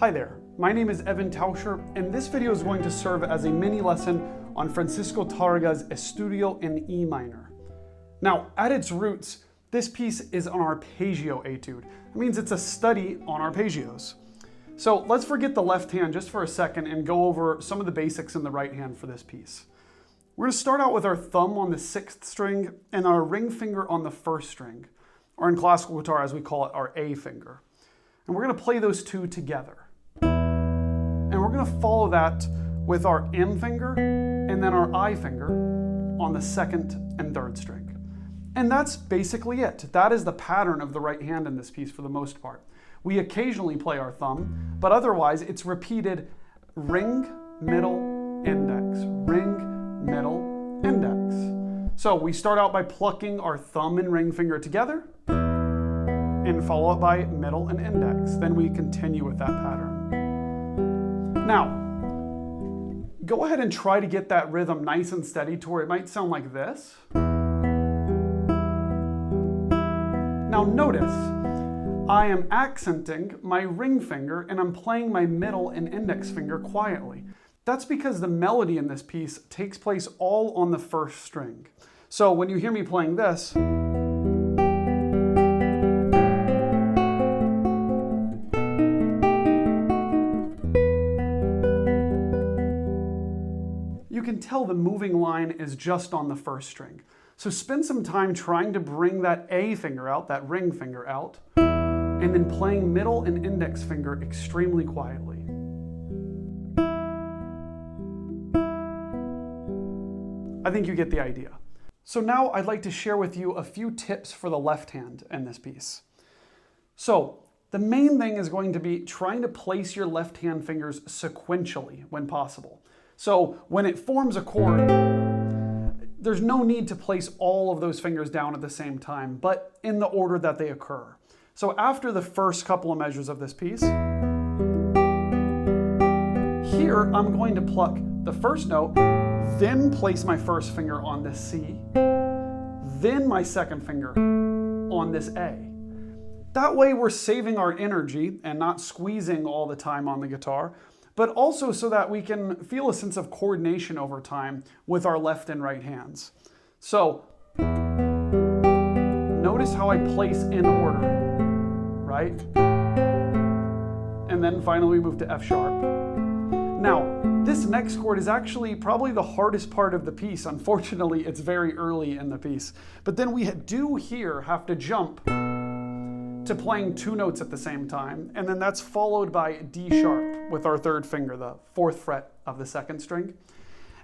Hi there, my name is Evan Taucher, and this video is going to serve as a mini lesson on Francisco Tarrega's Estudio in E minor. Now, at its roots, this piece is an arpeggio etude. It means it's a study on arpeggios. So let's forget the left hand just for a second and go over some of the basics in the right hand for this piece. We're going to start out with our thumb on the 6th string and our ring finger on the 1st string, or in classical guitar as we call it, our A finger. And we're going to play those two together. And we're going to follow that with our M finger and then our I finger on the 2nd and 3rd string. And that's basically it. That is the pattern of the right hand in this piece for the most part. We occasionally play our thumb, but otherwise it's repeated ring, middle, index, ring, middle, index. So we start out by plucking our thumb and ring finger together and follow it by middle and index. Then we continue with that pattern. Now, go ahead and try to get that rhythm nice and steady to where it might sound like this. Now notice, I am accenting my ring finger and I'm playing my middle and index finger quietly. That's because the melody in this piece takes place all on the 1st string. So when you hear me playing this, you can tell the moving line is just on the 1st string. So spend some time trying to bring that A finger out, that ring finger out, and then playing middle and index finger extremely quietly. I think you get the idea. So now I'd like to share with you a few tips for the left hand in this piece. So the main thing is going to be trying to place your left hand fingers sequentially when possible. So when it forms a chord, there's no need to place all of those fingers down at the same time, but in the order that they occur. So after the first couple of measures of this piece, here I'm going to pluck the 1st note, then place my 1st finger on this C, then my 2nd finger on this A. That way we're saving our energy and not squeezing all the time on the guitar, but also so that we can feel a sense of coordination over time with our left and right hands. So notice how I place in order. Right? And then finally we move to F sharp. Now, this next chord is actually probably the hardest part of the piece. Unfortunately, it's very early in the piece. But then we do here have to jump to playing 2 notes at the same time, and then that's followed by D sharp with our 3rd finger, the 4th fret of the 2nd string.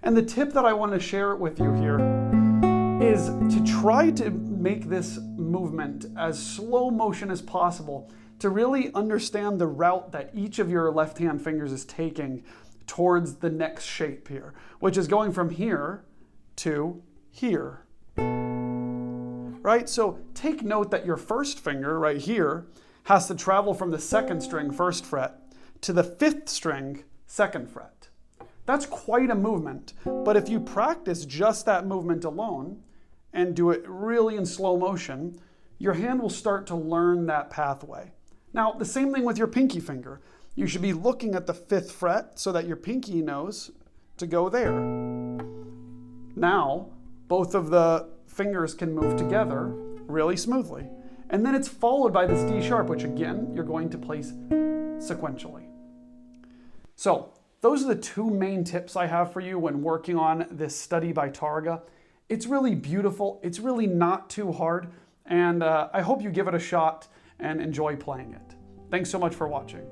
And the tip that I want to share with you here is to try to make this movement as slow motion as possible to really understand the route that each of your left hand fingers is taking towards the next shape here, which is going from here to here. Right? So take note that your 1st finger right here has to travel from the 2nd string 1st fret to the 5th string 2nd fret. That's quite a movement, but if you practice just that movement alone and do it really in slow motion, your hand will start to learn that pathway. Now, the same thing with your pinky finger. You should be looking at the 5th fret so that your pinky knows to go there. Now, both of the fingers can move together really smoothly. And then it's followed by this D sharp, which again, you're going to place sequentially. So those are the 2 main tips I have for you when working on this study by Tarrega. It's really beautiful. It's really not too hard. And I hope you give it a shot and enjoy playing it. Thanks so much for watching.